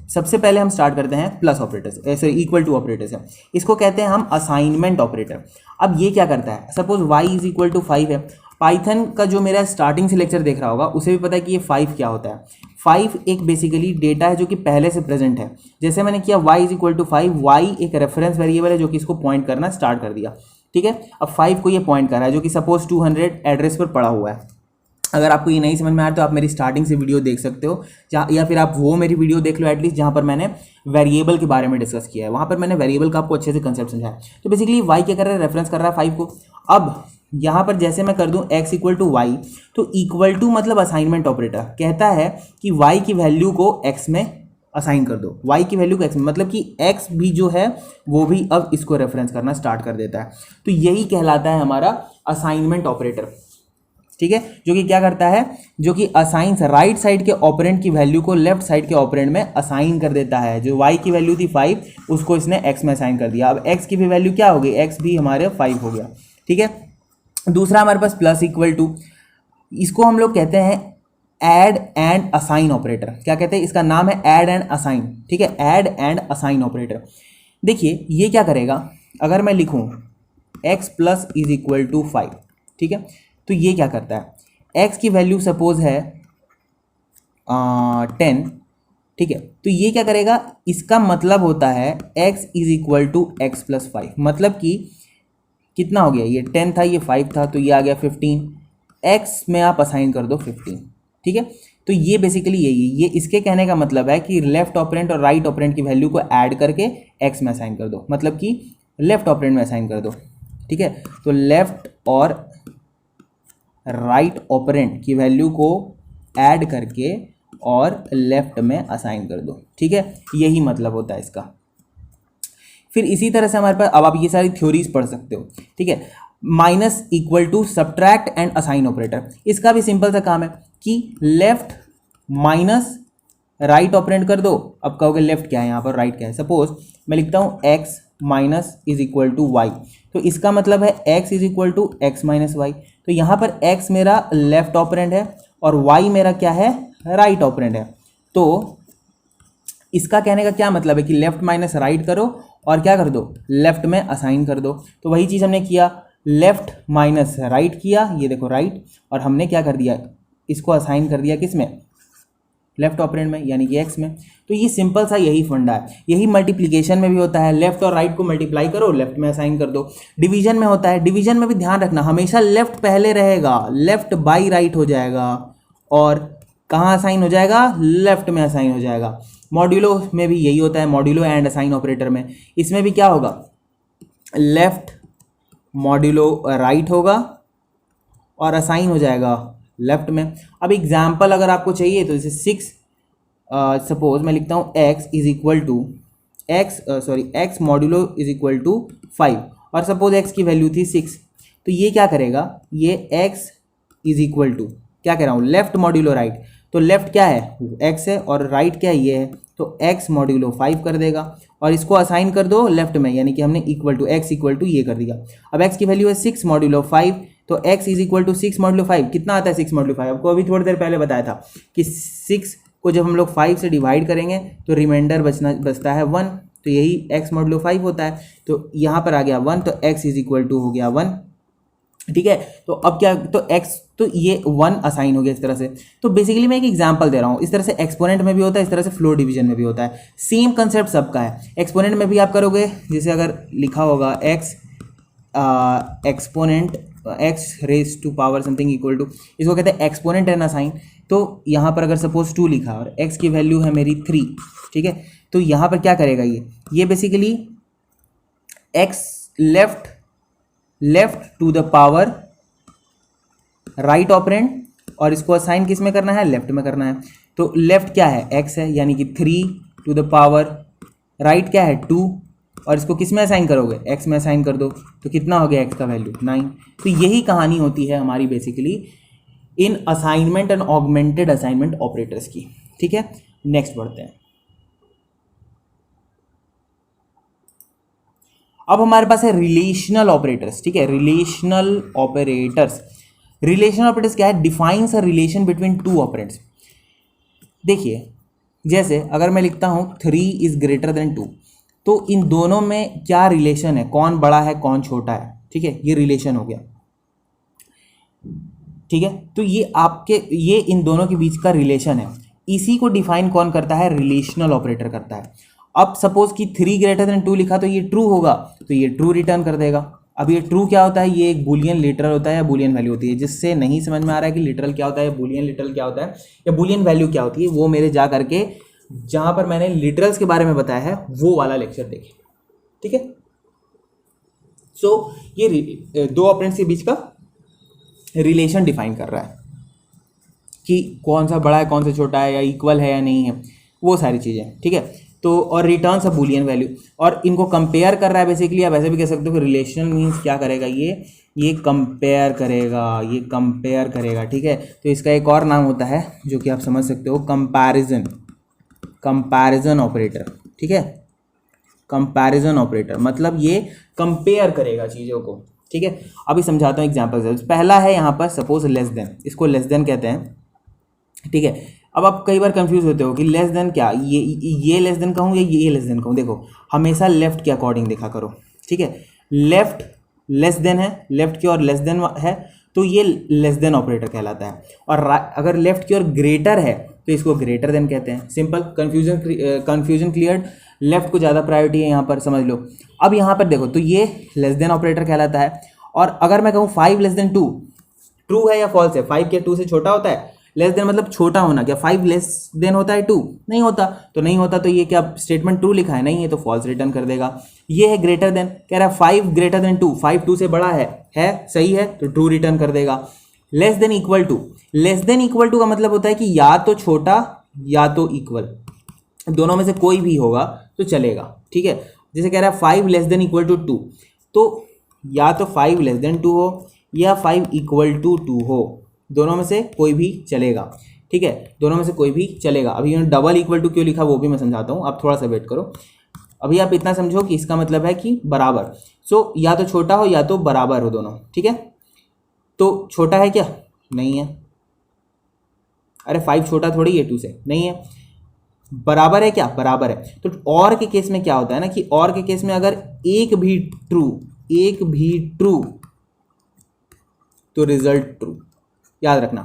सबसे पहले हम स्टार्ट करते हैं प्लस ऑपरेटर्स, ऐसे इक्वल टू ऑपरेटर्स है, इसको कहते हैं हम असाइनमेंट ऑपरेटर। अब ये क्या करता है, सपोज y = 5 है, पाइथन का जो मेरा स्टार्टिंग से लेक्चर देख रहा होगा उसे भी पता है कि ये 5 क्या होता है। 5 एक बेसिकली डेटा है जो कि पहले से प्रेजेंट है, जैसे मैंने किया y = 5, y एक रेफरेंस वेरिएबल है जो कि इसको पॉइंट करना स्टार्ट कर दिया, ठीक है। अब 5 को ये पॉइंट कर रहा है जो कि सपोज 200 एड्रेस पर पड़ा हुआ है। अगर आपको ये नहीं समझ में आया तो आप मेरी स्टार्टिंग से वीडियो देख सकते हो, जहाँ, या फिर आप वो मेरी वीडियो देख लो एटलीस्ट, जहाँ पर मैंने वेरिएबल के बारे में डिस्कस किया है, वहाँ पर मैंने वेरिएबल का आपको अच्छे से कंसेप्ट समझाया। तो बेसिकली y क्या कर रहा है, रेफरेंस कर रहा है 5 को। अब यहाँ पर जैसे मैं कर दूँ x = y, तो इक्वल टू मतलब असाइनमेंट ऑपरेटर कहता है कि y की वैल्यू को x में असाइन कर दो, y की वैल्यू को x में, मतलब कि x भी जो है वो भी अब इसको रेफरेंस करना स्टार्ट कर देता है। तो यही कहलाता है हमारा असाइनमेंट ऑपरेटर, ठीक है, जो कि क्या करता है, जो कि असाइंस राइट साइड के ऑपरेंड की वैल्यू को लेफ्ट साइड के ऑपरेंड में असाइन कर देता है। जो y की वैल्यू थी 5 उसको इसने x में असाइन कर दिया। अब x की भी वैल्यू क्या हो गई, x भी हमारे 5 हो गया, ठीक है। दूसरा हमारे पास प्लस इक्वल टू, इसको हम लोग कहते हैं ऐड एंड असाइन ऑपरेटर। क्या कहते हैं, इसका नाम है ऐड एंड असाइन, ठीक है, ऐड एंड असाइन ऑपरेटर। देखिए ये क्या करेगा, अगर मैं लिखूं x + 5, ठीक है, तो ये क्या करता है, x की वैल्यू सपोज है 10, ठीक है, तो ये क्या करेगा, इसका मतलब होता है x = x + 5, मतलब कि कितना हो गया, ये 10 था ये 5 था, तो ये आ गया 15, x में आप असाइन कर दो 15, ठीक है। तो ये बेसिकली यही है, ये इसके कहने का मतलब है कि लेफ्ट ऑपरेंट और राइट ऑपरेंट की वैल्यू को ऐड करके एक्स में असाइन कर दो, मतलब कि लेफ्ट ऑपरेंट में असाइन कर दो, ठीक है। तो लेफ्ट और राइट ऑपरेंट की वैल्यू को ऐड करके और लेफ्ट में असाइन कर दो, ठीक है, यही मतलब होता है इसका। फिर इसी तरह से हमारे पास अब आप ये सारी थ्योरीज पढ़ सकते हो, ठीक है। Minus equal to subtract and assign operator, इसका भी सिंपल सा काम है कि लेफ्ट माइनस राइट ऑपरेंड कर दो। अब कहोगे लेफ्ट क्या है यहाँ पर, राइट क्या है। सपोज मैं लिखता हूँ x minus is equal to y, तो इसका मतलब है x is equal to x minus y. तो यहाँ पर एक्स मेरा लेफ्ट ऑपरेंड है और वाई मेरा क्या है, राइट ऑपरेंड है। तो इसका कहने का क्या मतलब है कि लेफ्ट माइनस राइट करो और क्या कर दो, लेफ्ट में असाइन कर दो। तो वही चीज़ हमने किया, लेफ्ट माइनस राइट किया, ये देखो राइट, और हमने क्या कर दिया, इसको असाइन कर दिया किस में, लेफ्ट ऑपरेंड में, यानी कि एक्स में। तो ये सिंपल सा यही फंडा है। यही मल्टीप्लिकेशन में भी होता है, लेफ्ट और राइट को मल्टीप्लाई करो, लेफ्ट में असाइन कर दो। डिवीजन में होता है, डिवीजन में भी ध्यान रखना हमेशा लेफ्ट पहले रहेगा, लेफ्ट बाई राइट हो जाएगा और कहाँ असाइन हो जाएगा, लेफ्ट में असाइन हो जाएगा। मॉड्यूलो में भी यही होता है, मॉड्यूलो एंड असाइन ऑपरेटर में, इसमें भी क्या होगा, लेफ्ट मॉड्यूलो राइट होगा और असाइन हो जाएगा लेफ्ट में। अब एग्जाम्पल अगर आपको चाहिए तो जैसे 6, सपोज मैं लिखता हूँ x is equal to x modulo is equal to 5, और सपोज x की वैल्यू थी 6, तो ये क्या करेगा, ये x इज इक्वल टू क्या कह रहा हूँ, लेफ्ट मॉड्यूलो राइट। तो लेफ्ट क्या है, x है, और राइट क्या है, ये है, तो x मॉड्यूलो 5 कर देगा और इसको असाइन कर दो लेफ्ट में, यानी कि हमने equal to x equal to ये कर दिया। अब x की वैल्यू है 6 मॉड्यूलो 5, तो x is equal to 6 modulo 5 कितना आता है, 6 मॉड्यूलो 5। आपको अभी थोड़ी देर पहले बताया था कि 6 को जब हम लोग 5 से डिवाइड करेंगे तो रिमाइंडर बचता है 1, तो यही x मॉड्यूलो 5 होता है। तो यहाँ पर आ गया 1, तो x इज इक्वल टू हो गया 1, ठीक है। तो अब क्या, तो x, तो ये 1 असाइन हो गया इस तरह से। तो बेसिकली मैं एक एग्जांपल दे रहा हूँ, इस तरह से एक्सपोनेंट में भी होता है, इस तरह से फ्लोर डिवीजन में भी होता है, सेम कंसेप्ट सबका है। एक्सपोनेंट में भी आप करोगे, जैसे अगर लिखा होगा x exponent x raise to power something equal to, इसको कहते हैं एक्सपोनेंट एंड असाइन। तो यहाँ पर अगर सपोज 2 लिखा और x की वैल्यू है मेरी 3, ठीक है, तो यहाँ पर क्या करेगा, ये basically x left to the power right operand, और इसको असाइन किस में करना है, लेफ्ट में करना है। तो लेफ्ट क्या है, x है, यानी कि 3 टू द पावर राइट क्या है 2, और इसको किस में असाइन करोगे, x में असाइन कर दो, तो कितना हो गया x का वैल्यू 9। तो यही कहानी होती है हमारी basically in assignment and augmented assignment operators की, ठीक है। नेक्स्ट बढ़ते हैं। अब हमारे पास है रिलेशनल ऑपरेटर्स, ठीक है। रिलेशनल ऑपरेटर्स क्या है, defines a relation between two operands. देखिए जैसे अगर मैं लिखता हूं 3 इज ग्रेटर देन 2, तो इन दोनों में क्या रिलेशन है, कौन बड़ा है कौन छोटा है, ठीक है, ये रिलेशन हो गया, ठीक है। तो ये इन दोनों के बीच का रिलेशन है, इसी को डिफाइन कौन करता है, रिलेशनल ऑपरेटर करता है। अब सपोज कि 3 ग्रेटर देन 2 लिखा, तो ये ट्रू होगा, तो ये ट्रू रिटर्न कर देगा। अब ये ट्रू क्या होता है, ये एक बूलियन लिटरल होता है या बूलियन वैल्यू होती है। जिससे नहीं समझ में आ रहा है कि लिटरल क्या होता है, बूलियन लिटरल क्या होता है, या बूलियन वैल्यू क्या होती है, वो मेरे जा करके जहां पर मैंने लिटरल्स के बारे में बताया है वो वाला लेक्चर देखें, ठीक है। सो ये दो ऑपरेंड्स के बीच का रिलेशन डिफाइन कर रहा है कि कौन सा बड़ा है कौन सा छोटा है, या इक्वल है या नहीं है, वो सारी चीज़ें, ठीक है। तो और रिटर्न्स अ बूलियन वैल्यू, और इनको कंपेयर कर रहा है बेसिकली। आप ऐसे भी कह सकते हो कि रिलेशन मीन्स क्या करेगा, ये कंपेयर करेगा, ठीक है। तो इसका एक और नाम होता है जो कि आप समझ सकते हो, कंपैरिजन ऑपरेटर, ठीक है। कंपैरिजन ऑपरेटर मतलब ये कंपेयर करेगा चीज़ों को, ठीक है। अभी समझाता हूँ एग्जाम्पल से। पहला है यहाँ पर सपोज लेस देन, इसको लेस देन कहते हैं, ठीक है। अब आप कई बार कंफ्यूज होते हो कि लेस देन क्या, ये लेस देन कहूँ या ये लेस देन कहूँ। देखो हमेशा लेफ्ट के अकॉर्डिंग देखा करो, ठीक है। लेफ्ट लेस देन है, लेफ्ट की ओर लेस देन है, तो ये लेस देन ऑपरेटर कहलाता है। और अगर लेफ्ट की ओर ग्रेटर है तो इसको ग्रेटर देन कहते हैं। Simple, confusion cleared. लेफ्ट को ज़्यादा प्रायोरिटी है यहाँ पर, समझ लो। अब यहाँ पर देखो, तो ये लेस देन ऑपरेटर कहलाता है। और अगर मैं कहूँ 5 लेस देन 2, ट्रू है या फॉल्स है, 5 के 2 से छोटा होता है, लेस देन मतलब छोटा होना, क्या 5 लेस देन होता है 2? नहीं होता, तो नहीं होता तो ये क्या स्टेटमेंट ट्रू लिखा है? नहीं है, तो फॉल्स रिटर्न कर देगा। ये है ग्रेटर देन, कह रहा है 5 ग्रेटर देन 2, 5 2 से बड़ा है सही है, तो ट्रू रिटर्न कर देगा। Less than equal to, less than equal to का मतलब होता है कि या तो छोटा या तो इक्वल, दोनों में से कोई भी होगा तो चलेगा, ठीक है। जैसे कह रहा है 5 लेस देन इक्वल टू 2, तो या तो 5 लेस देन 2 हो या 5 इक्वल टू 2 हो, दोनों में से कोई भी चलेगा, ठीक है, दोनों में से कोई भी चलेगा। अभी डबल इक्वल टू क्यों लिखा वो भी मैं समझाता हूँ, आप थोड़ा सा वेट करो। अभी आप इतना समझो कि इसका मतलब है कि बराबर, सो या तो छोटा हो या तो बराबर हो दोनों, ठीक है। तो छोटा है क्या? नहीं है, अरे 5 छोटा थोड़ी है 2 से, नहीं है। बराबर है क्या? बराबर है। तो और के केस में क्या होता है ना कि और के केस में अगर एक भी ट्रू तो रिजल्ट ट्रू, याद रखना,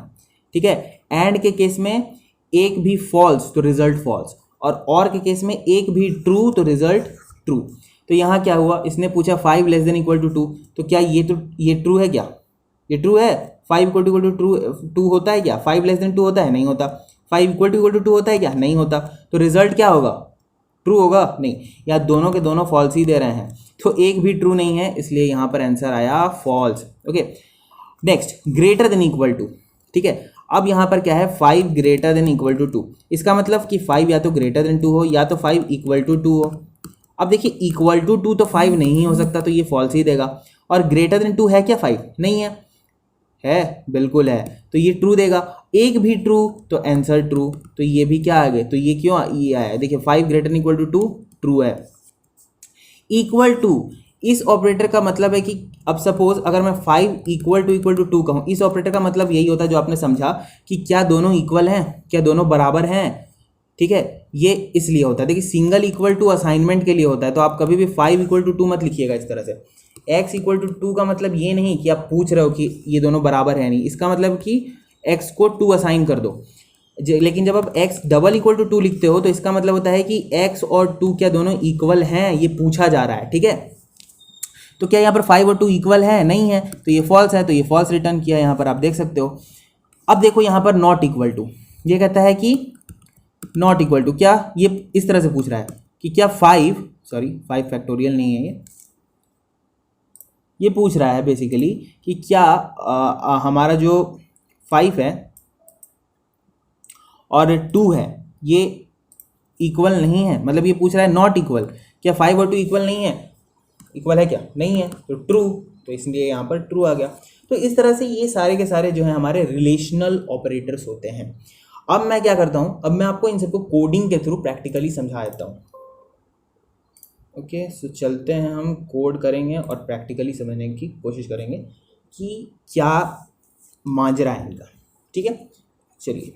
ठीक है। एंड के केस में एक भी फॉल्स तो रिजल्ट फॉल्स, और के केस में एक भी ट्रू तो रिजल्ट ट्रू। तो यहाँ क्या हुआ, इसने पूछा 5 लेस देन इक्वल टू 2, तो क्या ये ट्रू है? क्या ये ट्रू है? 5 इक्वल टू टू होता है क्या? 5 लेस देन 2 होता है? नहीं होता। 5 इक्वल टू 2 होता है क्या? नहीं होता। तो रिजल्ट क्या होगा? ट्रू होगा? नहीं, या दोनों के दोनों फॉल्स ही दे रहे हैं, तो एक भी ट्रू नहीं है, इसलिए यहाँ पर आंसर आया false. Okay, next, greater than equal to, ठीक है। अब यहाँ पर क्या है, 5 ग्रेटर देन इक्वल टू 2, इसका मतलब कि 5 या तो ग्रेटर देन 2 हो या तो 5 इक्वल टू 2 हो। अब देखिए इक्वल टू 2 तो 5 नहीं हो सकता, तो ये फॉल्स ही देगा। और ग्रेटर देन 2 है क्या 5? नहीं है, है बिल्कुल है, तो ये ट्रू देगा। एक भी ट्रू तो आंसर ट्रू, तो ये भी क्या आ गए, तो ये क्यों ये आया, देखिए 5 greater than equal to 2 true है। इक्वल टू, इस ऑपरेटर का मतलब है कि अब सपोज अगर मैं 5 इक्वल टू 2 कहूँ, इस ऑपरेटर का मतलब यही होता है जो आपने समझा कि क्या दोनों इक्वल हैं, क्या दोनों बराबर हैं, ठीक है। ये इसलिए होता है, देखिए सिंगल इक्वल टू असाइनमेंट के लिए होता है, तो आप कभी भी 5 इक्वल टू 2 मत लिखिएगा इस तरह से। x इक्वल टू 2 का मतलब ये नहीं कि आप पूछ रहे हो कि ये दोनों बराबर है, नहीं, इसका मतलब कि x को 2 असाइन कर दो। लेकिन जब आप x डबल इक्वल टू 2 लिखते हो तो इसका मतलब होता है कि x और 2 क्या दोनों इक्वल हैं, ये पूछा जा रहा है, ठीक है। तो क्या यहाँ पर 5 और 2 इक्वल है? नहीं है, तो ये फॉल्स है, तो ये फॉल्स रिटर्न किया, यहाँ पर आप देख सकते हो। अब देखो यहाँ पर नॉट इक्वल टू, ये कहता है कि नॉट इक्वल टू, क्या ये इस तरह से पूछ रहा है कि क्या 5 फैक्टोरियल नहीं है, ये पूछ रहा है बेसिकली कि क्या हमारा जो 5 है और 2 है ये इक्वल नहीं है, मतलब ये पूछ रहा है नॉट इक्वल, क्या 5 और 2 इक्वल नहीं है, इक्वल है क्या? नहीं है, तो ट्रू, तो इसलिए यहाँ पर ट्रू आ गया। तो इस तरह से ये सारे के सारे जो है हमारे रिलेशनल ऑपरेटर्स होते हैं। अब मैं क्या करता हूँ, अब मैं आपको इन सबको कोडिंग के थ्रू प्रैक्टिकली समझा देता हूँ। ओके, सो चलते हैं, हम कोड करेंगे और प्रैक्टिकली समझने की कोशिश करेंगे कि क्या माजरा है इनका, ठीक है। चलिए,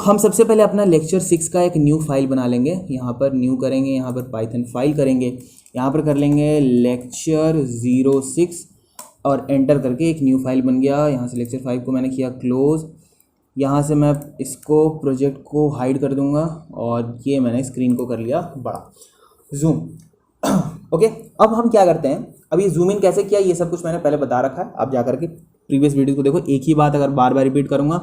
हम सबसे पहले अपना लेक्चर 6 का एक न्यू फाइल बना लेंगे, यहाँ पर न्यू करेंगे, यहाँ पर पाइथन फाइल करेंगे, यहाँ पर कर लेंगे लेक्चर 06 और एंटर करके एक न्यू फाइल बन गया। यहाँ से लेक्चर 5 को मैंने किया क्लोज, यहाँ से मैं इसको प्रोजेक्ट को हाइड कर दूँगा और ये मैंने स्क्रीन को कर लिया बड़ा, जूम। ओके, अब हम क्या करते हैं, अब ये जूम इन कैसे किया ये सब कुछ मैंने पहले बता रखा है, आप जा करके प्रीवियस वीडियो को देखो। एक ही बात अगर बार बार रिपीट करूँगा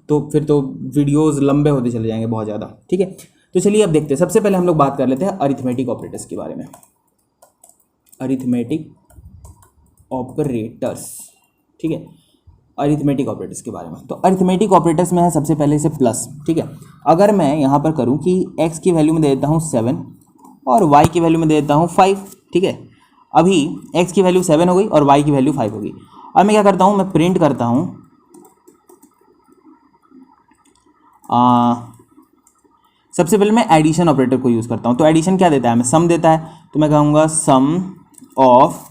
तो फिर तो वीडियोस लंबे होते चले जाएंगे बहुत ज़्यादा, ठीक है। तो चलिए अब देखते हैं, सबसे पहले हम लोग बात कर लेते हैं अरिथमेटिक ऑपरेटर्स के बारे में। अरिथमेटिक ऑपरेटर्स, ठीक है, अरिथमेटिक ऑपरेटर्स के बारे में। तो अरिथमेटिक ऑपरेटर्स में है सबसे पहले से प्लस, ठीक है। अगर मैं यहाँ पर करूँ कि x की वैल्यू में दे देता हूँ 7 और y की वैल्यू में दे देता हूँ 5, ठीक है। अभी x की वैल्यू 7 हो गई और y की वैल्यू 5 हो गई। अब मैं क्या करता हूँ, मैं प्रिंट करता हूँ सबसे पहले मैं एडिशन ऑपरेटर को यूज़ करता हूँ। तो एडिशन क्या देता है, हमें सम देता है, तो मैं कहूँगा sum of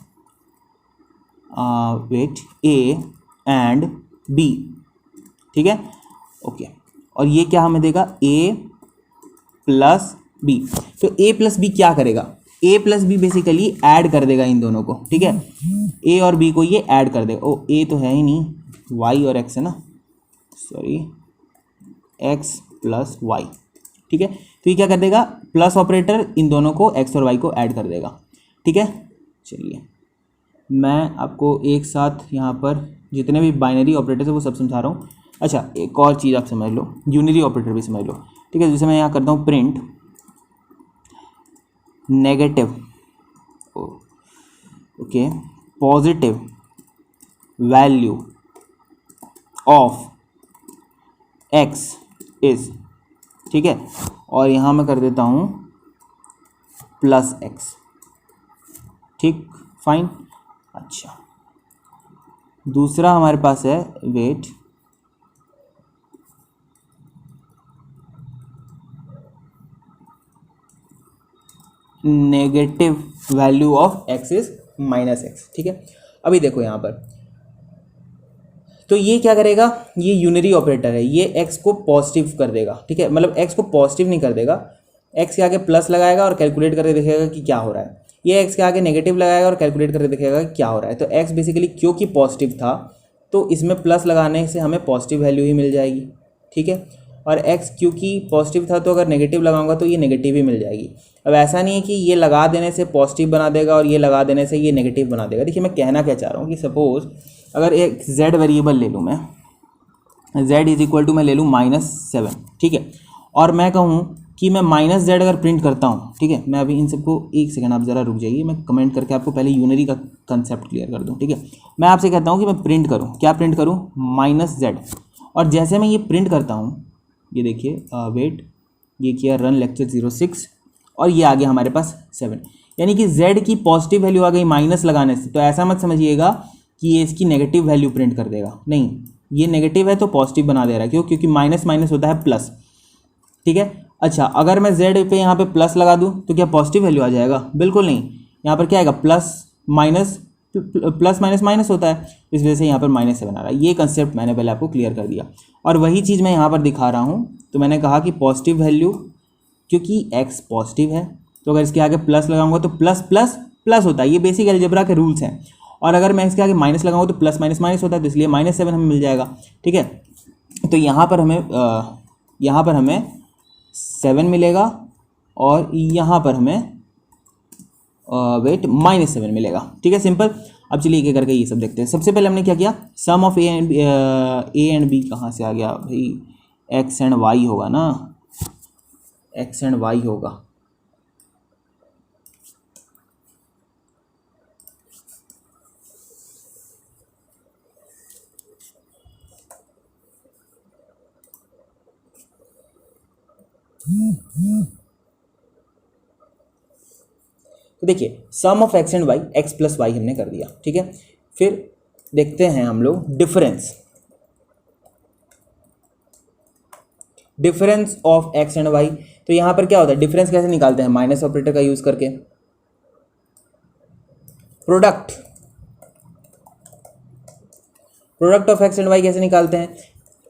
weight a and b, ठीक है, ओके। और ये क्या हमें देगा, a प्लस b। तो a प्लस b क्या करेगा, a plus b basically add कर देगा इन दोनों को, ठीक है। a और b को ये ऐड कर देगा। ओ a तो है ही नहीं, y और x है ना, सॉरी, x प्लस y, ठीक है। तो ये क्या कर देगा, प्लस ऑपरेटर इन दोनों को x और y को ऐड कर देगा, ठीक है। चलिए मैं आपको एक साथ यहाँ पर जितने भी बाइनरी ऑपरेटर्स है वो सब समझा रहा हूँ। अच्छा, एक और चीज़ आप समझ लो, यूनरी ऑपरेटर भी समझ लो, ठीक है। जैसे मैं यहाँ करता हूँ print negative, okay, positive value of x is, ठीक है, और यहाँ मैं कर देता हूँ प्लस एक्स, ठीक, फाइन। अच्छा, दूसरा हमारे पास है, wait, negative value of x is minus x, ठीक है। अभी देखो यहाँ पर, तो ये क्या करेगा, ये यूनरी ऑपरेटर है, ये एक्स को पॉजिटिव कर देगा, ठीक है, मतलब एक्स को पॉजिटिव नहीं कर देगा, एक्स के आगे प्लस लगाएगा और कैलकुलेट करके देखेगा कि क्या हो रहा है। ये एक्स के आगे नेगेटिव लगाएगा और कैलकुलेट करके देखेगा कि क्या हो रहा है। तो एक्स बेसिकली क्योंकि पॉजिटिव था तो इसमें प्लस लगाने से हमें पॉजिटिव वैल्यू ही मिल जाएगी, ठीक है। और एक्स क्योंकि पॉजिटिव था तो अगर नेगेटिव लगाऊंगा तो ये नेगेटिव ही मिल जाएगी। अब ऐसा नहीं है कि ये लगा देने से पॉजिटिव बना देगा और ये लगा देने से ये नेगेटिव बना देगा। देखिए मैं कहना क्या चाह रहा हूँ कि सपोज़ अगर एक z वेरिएबल ले लूँ मैं, z इज इक्वल टू मैं ले लूँ -7, ठीक है, और मैं कहूँ कि मैं -z अगर प्रिंट करता हूँ, ठीक है। मैं अभी इन सबको एक सेकंड, आप ज़रा रुक जाइए, मैं कमेंट करके आपको पहले यूनरी का कंसेप्ट क्लियर कर दूँ, ठीक है। मैं आपसे कहता हूँ कि मैं प्रिंट करूँ, क्या प्रिंट करूँ, -z, और जैसे मैं ये प्रिंट करता हूँ, ये देखिए, वेट, ये किया रन लेक्चर 06 और ये आ गया हमारे पास 7, यानी कि z की पॉजिटिव वैल्यू आ गई माइनस लगाने से। तो ऐसा मत समझिएगा कि ये इसकी नेगेटिव वैल्यू प्रिंट कर देगा, नहीं, ये नेगेटिव है तो पॉजिटिव बना दे रहा है, क्यों, क्योंकि माइनस माइनस होता है प्लस, ठीक है। अच्छा, अगर मैं z पे यहाँ पे प्लस लगा दूँ तो क्या पॉजिटिव वैल्यू आ जाएगा, बिल्कुल नहीं, यहाँ पर क्या आएगा, plus minus, plus minus minus होता है, इस वजह से यहाँ पर -7 आ रहा है। ये कंसेप्ट मैंने पहले आपको क्लियर कर दिया, और वही चीज़ मैं यहाँ पर दिखा रहा हूँ। तो मैंने कहा कि पॉजिटिव वैल्यू, क्योंकि x पॉजिटिव है तो अगर इसके आगे प्लस लगाऊंगा तो प्लस प्लस प्लस होता है, ये बेसिक अलजेब्रा के रूल्स हैं। और अगर मैं इसके आगे माइनस लगाऊंगा तो प्लस माइनस माइनस होता है, तो इसलिए -7 हमें मिल जाएगा, ठीक है। तो यहाँ पर हमें 7 मिलेगा और यहाँ पर हमें वेट -7 मिलेगा, ठीक है, सिंपल। अब चलिए एक एक करके ये सब देखते हैं। सबसे पहले हमने क्या किया, sum of A and B कहाँ से आ गया भाई, एक्स एंड वाई होगा ना, एक्स एंड वाई होगा, तो देखिए sum of x and Y, X plus Y हमने कर दिया, ठीक है। फिर देखते हैं हम लोग difference of x and y. तो यहाँ पर क्या होता है, डिफरेंस कैसे निकालते हैं, माइनस ऑपरेटर का यूज करके। Product of x and y कैसे निकालते हैं,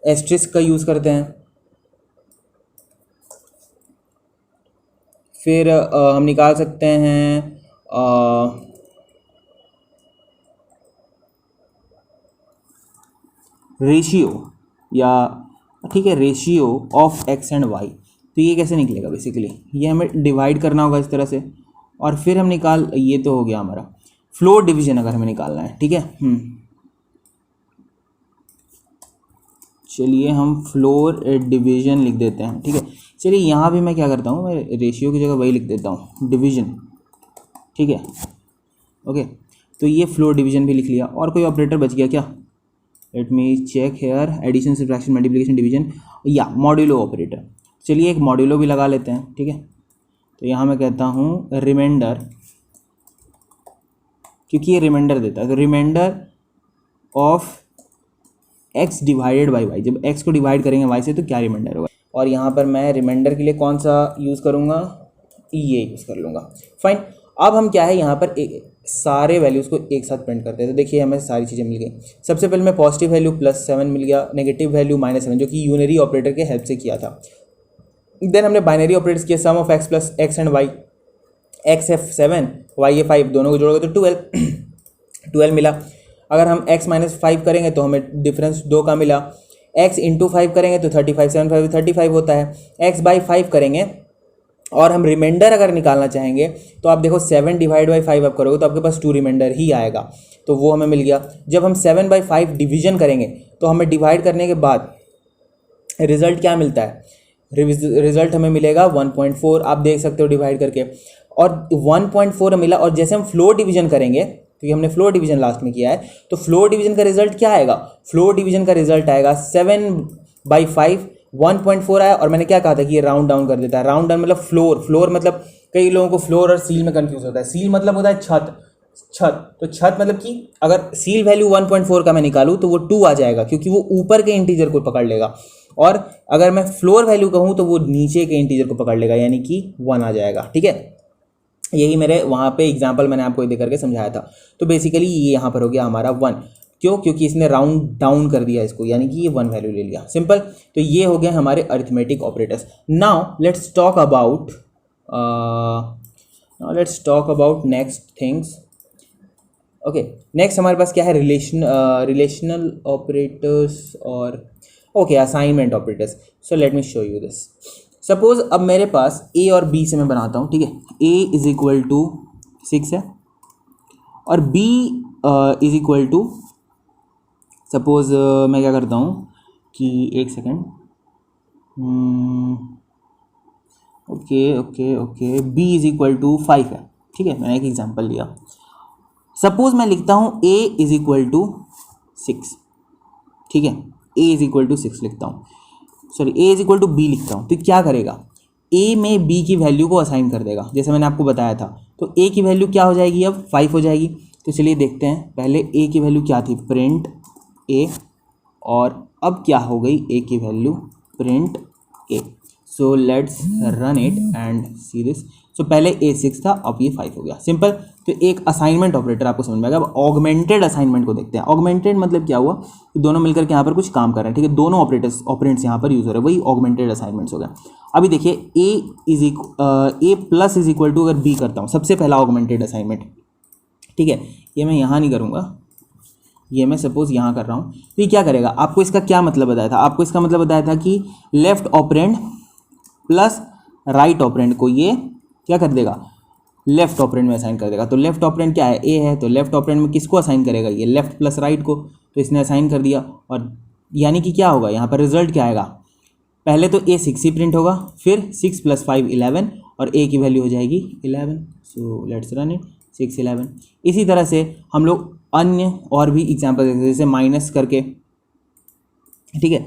एस्ट्रिस्क का यूज करते हैं। फिर हम निकाल सकते हैं रेशियो, या ठीक है, ratio of x and y. तो ये कैसे निकलेगा, बेसिकली ये हमें डिवाइड करना होगा इस तरह से, और फिर हम ये तो हो गया हमारा फ्लोर डिवीजन अगर हमें निकालना है, ठीक है। चलिए हम फ्लोर डिवीजन लिख देते हैं, ठीक है। चलिए यहाँ भी मैं क्या करता हूँ, मैं रेशियो की जगह वही लिख देता हूँ, डिवीजन, ठीक है, ओके। तो ये फ्लोर डिवीजन भी लिख लिया, और कोई ऑपरेटर बच गया क्या, let me check here, addition, subtraction, multiplication, division, या मॉड्यूलो ऑपरेटर। चलिए एक मॉड्यूलो भी लगा लेते हैं, ठीक है। तो यहाँ मैं कहता हूँ रिमाइंडर, क्योंकि ये रिमाइंडर देता है, तो reminder of x divided by y, जब x को डिवाइड करेंगे y से तो क्या रिमाइंडर होगा। और यहाँ पर मैं रिमाइंडर के लिए कौन सा यूज़ करूँगा, ये यूज़ कर लूँगा, फाइन। अब हम क्या है यहाँ पर सारे वैल्यूज़ को एक साथ प्रिंट करते हैं। तो देखिए हमें सारी चीज़ें मिल गई। सबसे पहले मैं पॉजिटिव वैल्यू +7 मिल गया, नेगेटिव वैल्यू -7, जो कि यूनरी ऑपरेटर के हेल्प से किया था। देन हमने बाइनरी ऑपरेटर्स किया, sum of x plus X and Y, x है 7, y है 5, दोनों को जोड़ोगे तो 12 मिला। अगर हम x -5 करेंगे तो हमें डिफरेंस 2 का मिला, x इंटू 5 करेंगे तो 35, 7 5 35 होता है, x बाई 5 करेंगे और हम रिमाइंडर अगर निकालना चाहेंगे तो आप देखो 7 डिवाइड बाई 5 आप करोगे तो आपके पास 2 रिमाइंडर ही आएगा, तो वो हमें मिल गया। जब हम 7/5 डिवीजन करेंगे तो हमें डिवाइड करने के बाद रिजल्ट क्या मिलता है, रिजल्ट हमें मिलेगा 1.4, आप देख सकते हो डिवाइड करके, और 1.4 मिला। और जैसे हम फ्लोर डिवीजन करेंगे, क्योंकि हमने फ्लोर डिवीजन लास्ट में किया है, तो फ्लोर डिवीजन का रिजल्ट क्या आएगा, फ्लोर डिवीजन का रिजल्ट आएगा 7/5, 1.4 आया। और मैंने क्या कहा था कि ये राउंड डाउन कर देता है, राउंड डाउन मतलब फ्लोर मतलब कई लोगों को फ्लोर और सील में कंफ्यूज होता है। सील मतलब होता है छत, तो छत मतलब कि अगर सील वैल्यू 1.4 का मैं निकालूं तो वो 2 आ जाएगा, क्योंकि वो ऊपर के इंटीजर को पकड़ लेगा। और अगर मैं फ्लोर वैल्यू कहूं तो वो नीचे के इंटीजर को पकड़ लेगा, यानी कि 1 आ जाएगा। ठीक है, यही मेरे वहाँ पे एग्जाम्पल मैंने आपको दे करके समझाया था। तो बेसिकली ये यहाँ पर हो गया हमारा 1, क्यों, क्योंकि इसने राउंड डाउन कर दिया इसको, यानी कि ये 1 वैल्यू ले लिया, सिंपल। तो ये हो गए हमारे arithmetic operators. Now let's talk about next things. Okay, next हमारे पास क्या है, रिलेशनल ऑपरेटर्स और okay assignment operators. So let me show you this. Suppose अब मेरे पास ए और बी से मैं बनाता हूँ, ठीक है। ए इज इक्वल टू 6 है और b is equal to, suppose मैं क्या करता हूँ कि एक second, okay b is equal to 5 है, ठीक है। मैंने एक एग्जांपल लिया। सपोज मैं लिखता हूँ ए इज इक्वल टू 6, ठीक है। ए इज इक्वल टू 6 लिखता हूँ, sorry a is equal to b लिखता हूँ। तो क्या करेगा, ए में बी की वैल्यू को असाइन कर देगा, जैसे मैंने आपको बताया था। तो ए की वैल्यू क्या हो जाएगी, अब 5 हो जाएगी। तो चलिए देखते हैं, पहले ए की वैल्यू क्या थी, प्रिंट ए, और अब क्या हो गई ए की value, print A. So let's run it and see this. So पहले ए 6 था, अब ये 5 हो गया, सिंपल। तो एक असाइनमेंट ऑपरेटर आपको समझ में आएगा। अब ऑगमेंटेड असाइनमेंट को देखते हैं। ऑगमेंटेड मतलब क्या हुआ, कि दोनों मिलकर के यहाँ पर कुछ काम कर रहे हैं, ठीक है। दोनों ऑपरेंट्स यहाँ पर यूज हो रहे हैं, वही ऑगमेंटेड असाइनमेंट्स हो गए। अभी देखिए ए प्लस इज इक्वल टू अगर बी करता हूँ, सबसे पहला ऑगमेंटेड असाइनमेंट, ठीक है। ये मैं यहाँ नहीं करूँगा, ये मैं सपोज यहाँ कर रहा हूँ। तो ये क्या करेगा, आपको इसका क्या मतलब बताया था, आपको इसका मतलब बताया था कि left operand plus right operand को ये क्या कर देगा, लेफ्ट ऑपरेंड में असाइन कर देगा। तो लेफ्ट ऑपरेंड क्या है, ए है, तो लेफ्ट ऑपरेंड में किसको असाइन करेगा, ये लेफ्ट प्लस राइट को। तो इसने असाइन कर दिया, और यानी कि क्या होगा यहाँ पर रिजल्ट क्या आएगा, पहले तो ए 6 ही प्रिंट होगा, फिर 6 + 5 11, और ए की वैल्यू हो जाएगी 11। सो लेट्स रन इट, 6 11। इसी तरह से हम लोग अन्य और भी एग्जाम्पल देखते हैं, जैसे माइनस करके, ठीक है,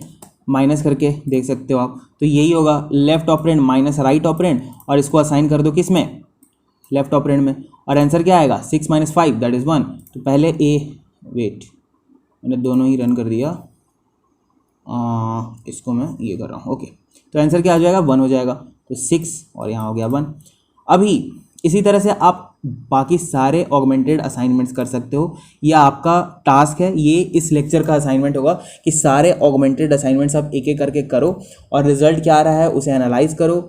माइनस करके देख सकते हो आप। तो यही होगा left operand minus right operand, और इसको असाइन कर दो किस में, लेफ्ट ऑपरेंड में, और आंसर क्या आएगा 6 - 5 दैट इज़ 1। तो पहले वेट, मैंने दोनों ही रन कर दिया, इसको मैं ये कर रहा हूँ, ओके। तो आंसर क्या आ जाएगा, 1 हो जाएगा। तो 6 और यहाँ हो गया 1। अभी इसी तरह से आप बाकी सारे ऑगमेंटेड असाइनमेंट्स कर सकते हो। यह आपका टास्क है, ये इस लेक्चर का असाइनमेंट होगा कि सारे ऑगमेंटेड असाइनमेंट्स आप एक एक करके करो, और रिजल्ट क्या आ रहा है उसे एनालाइज करो,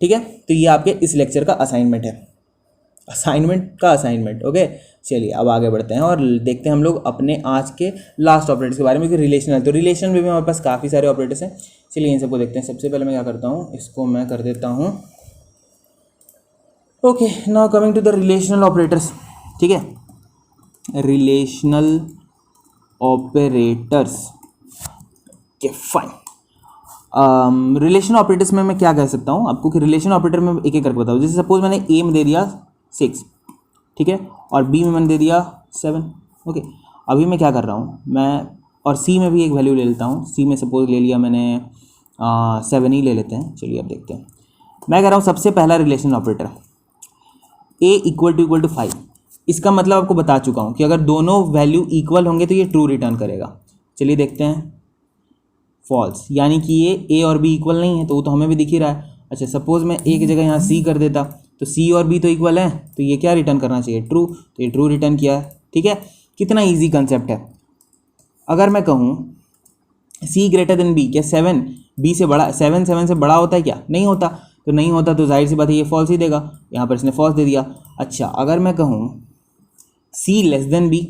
ठीक है। तो ये आपके इस लेक्चर का असाइनमेंट है, असाइनमेंट, ओके। चलिए अब आगे बढ़ते हैं और देखते हैं हम लोग अपने आज के लास्ट ऑपरेटर्स के बारे में, क्योंकि रिलेशन है। तो रिलेशन में भी हमारे पास काफ़ी सारे ऑपरेटर्स हैं। चलिए इन सबको देखते हैं। सबसे पहले मैं क्या करता हूँ, इसको मैं कर देता हूँ, okay. Now coming to the relational operators, ठीक है, relational operators, okay fine. Relation operators में मैं क्या कह सकता हूँ आपको, कि रिलेशन ऑपरेटर में एक एक करके बताऊँ। जैसे सपोज मैंने ए में दे दिया 6, ठीक है, और बी में मैंने दे दिया 7, ओके। अभी मैं क्या कर रहा हूँ, मैं और सी में भी एक वैल्यू ले लेता हूँ। सी में सपोज ले लिया मैंने 7 ही ले लेते हैं। चलिए अब देखते हैं। मैं कह रहा हूँ सबसे पहला relation operator a equal to 5। इसका मतलब आपको बता चुका हूँ कि अगर दोनों वैल्यू इक्वल होंगे तो ये ट्रू रिटर्न करेगा। चलिए देखते हैं, फॉल्स, यानी कि ये ए और बी इक्वल नहीं है, तो वो तो हमें भी दिख ही रहा है। अच्छा, सपोज मैं ए की जगह यहाँ सी कर देता, तो सी और बी तो इक्वल है, तो ये क्या रिटर्न करना चाहिए, ट्रू। तो ये ट्रू रिटर्न किया है, ठीक है। कितना ईजी कंसेप्ट है। अगर मैं कहूँ सी ग्रेटर देन बी, क्या 7 बी से बड़ा, 7 7 से बड़ा होता है क्या, नहीं होता। तो नहीं होता तो जाहिर सी बात है ये फॉल्स ही देगा। यहाँ पर इसने फॉल्स दे दिया। अच्छा, अगर मैं कहूँ सी लेस देन बी,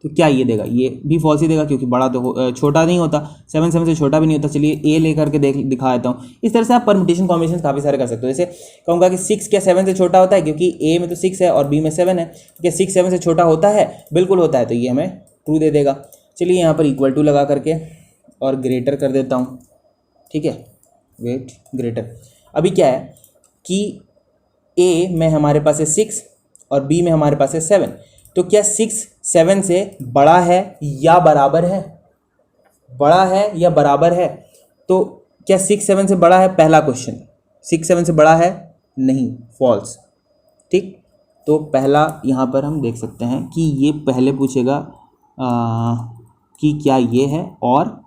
तो क्या ये देगा, ये भी फॉल्स ही देगा, क्योंकि बड़ा तो छोटा नहीं होता, 7 7 से छोटा भी नहीं होता। चलिए ए लेकर के दिखा देता हूँ। इस तरह से आप परम्यूटेशन कॉम्बिनेशन काफ़ी सारे कर सकते हो। जैसे कहूँगा कि 6 क्या 7 से छोटा होता है, क्योंकि ए में तो 6 है और बी में 7 है, क्या 6 7 से छोटा होता है, बिल्कुल होता है, तो ये हमें ट्रू दे देगा। चलिए यहाँ पर इक्वल टू लगा करके और ग्रेटर कर देता हूँ, ठीक है, वेट ग्रेटर। अभी क्या है कि ए में हमारे पास है 6 और बी में हमारे पास है 7, तो क्या 6 7 से बड़ा है या बराबर है? बड़ा है या बराबर है? तो क्या 6 7 से बड़ा है? पहला क्वेश्चन, 6 7 से बड़ा है? नहीं, फॉल्स। ठीक, तो पहला यहाँ पर हम देख सकते हैं कि ये पहले पूछेगा कि क्या ये है, और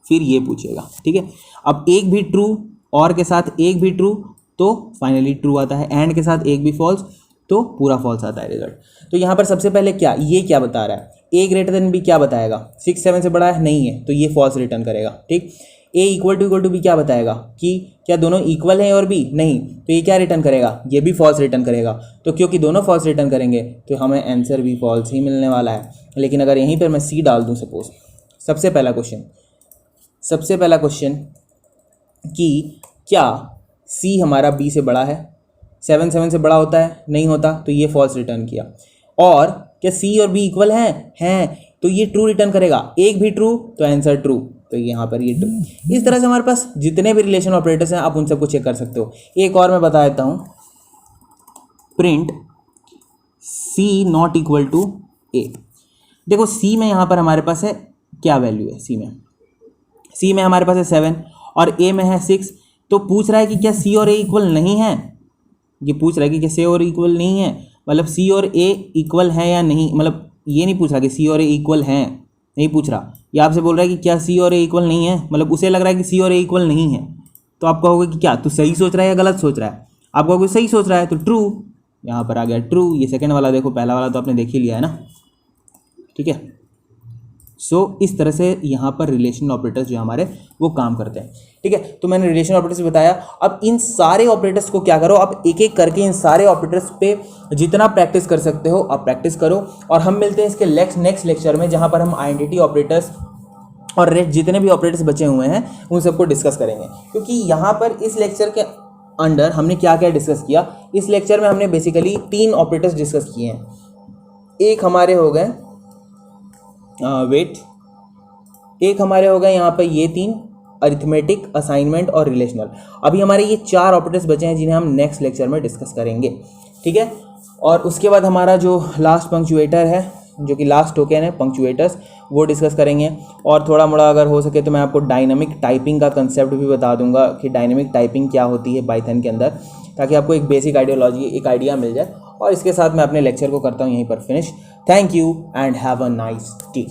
फिर ये पूछेगा। ठीक है, अब एक भी ट्रू और के साथ एक भी ट्रू तो फाइनली ट्रू आता है, एंड के साथ एक भी फॉल्स तो पूरा फॉल्स आता है रिजल्ट। तो यहाँ पर सबसे पहले क्या, ये क्या बता रहा है, ए ग्रेटर देन बी क्या बताएगा? 6 7 से बड़ा है? नहीं है, तो ये फॉल्स रिटर्न करेगा। ठीक, ए इक्वल टू बी क्या बताएगा कि क्या दोनों इक्वल हैं और बी? नहीं, तो ये क्या रिटर्न करेगा? ये भी फॉल्स रिटर्न करेगा। तो क्योंकि दोनों फॉल्स रिटर्न करेंगे तो हमें आंसर भी फॉल्स ही मिलने वाला है। लेकिन अगर यहीं पर मैं सी डाल दूँ सपोज, सबसे पहला क्वेश्चन कि क्या सी हमारा बी से बड़ा है? 7 7 से बड़ा होता है? नहीं होता, तो ये फॉल्स रिटर्न किया। और क्या सी और बी इक्वल हैं? तो ये ट्रू रिटर्न करेगा। एक भी ट्रू तो आंसर ट्रू, तो यहाँ पर ये ट्रू। इस तरह से हमारे पास जितने भी रिलेशन ऑपरेटर्स हैं आप उन सबको चेक कर सकते हो। एक और मैं बता देता हूँ, print C not equal to A. देखो सी में यहाँ पर हमारे पास है क्या वैल्यू है? सी में हमारे पास है 7 और ए में है 6, तो पूछ रहा है कि क्या सी और ए इक्वल नहीं है? ये पूछ रहा है कि क्या सी और इक्वल नहीं है, मतलब सी और ए इक्वल है या नहीं, मतलब ये नहीं पूछ रहा कि सी और ए इक्वल हैं, नहीं पूछ रहा। ये आपसे बोल रहा है कि क्या सी और ए इक्वल नहीं है, मतलब उसे लग रहा है कि सी और ए इक्वल नहीं है। तो आप कहोगे कि क्या तू सही सोच रहा है या गलत सोच रहा है? आप कहोगे सही सोच रहा है, तो ट्रू, यहाँ पर आ गया ट्रू। ये सेकेंड वाला देखो, पहला वाला तो आपने देख ही लिया है ना। ठीक है, सो इस तरह से यहाँ पर रिलेशन ऑपरेटर्स जो हमारे वो काम करते हैं। ठीक है, तो मैंने रिलेशन ऑपरेटर्स बताया। अब इन सारे ऑपरेटर्स को क्या करो, आप एक एक करके इन सारे ऑपरेटर्स पे जितना प्रैक्टिस कर सकते हो आप प्रैक्टिस करो, और हम मिलते हैं इसके नेक्स्ट लेक्चर में, जहाँ पर हम आइडेंटिटी ऑपरेटर्स और जितने भी ऑपरेटर्स बचे हुए हैं उन सबको डिस्कस करेंगे। क्योंकि यहाँ पर इस लेक्चर के अंडर हमने क्या क्या डिस्कस किया, इस लेक्चर में हमने बेसिकली 3 ऑपरेटर्स डिस्कस किए हैं। एक हमारे हो गए एक हमारे हो गए यहाँ पर ये 3, अरिथमेटिक, असाइनमेंट और रिलेशनल। अभी हमारे ये 4 ऑपरेटर्स बचे हैं जिन्हें हम नेक्स्ट लेक्चर में डिस्कस करेंगे। ठीक है, और उसके बाद हमारा जो लास्ट पंक्चुएटर है, जो कि लास्ट टोकन है पंक्चुएटर्स, वो डिस्कस करेंगे। और थोड़ा मोड़ा अगर हो सके तो मैं आपको डायनामिक टाइपिंग का कंसेप्ट भी बता दूंगा कि डायनामिक टाइपिंग क्या होती है पाइथन के अंदर, ताकि आपको एक बेसिक आइडिया मिल जाए। और इसके साथ मैं अपने लेक्चर को करता हूँ यहीं पर finish. Thank you and have a nice day.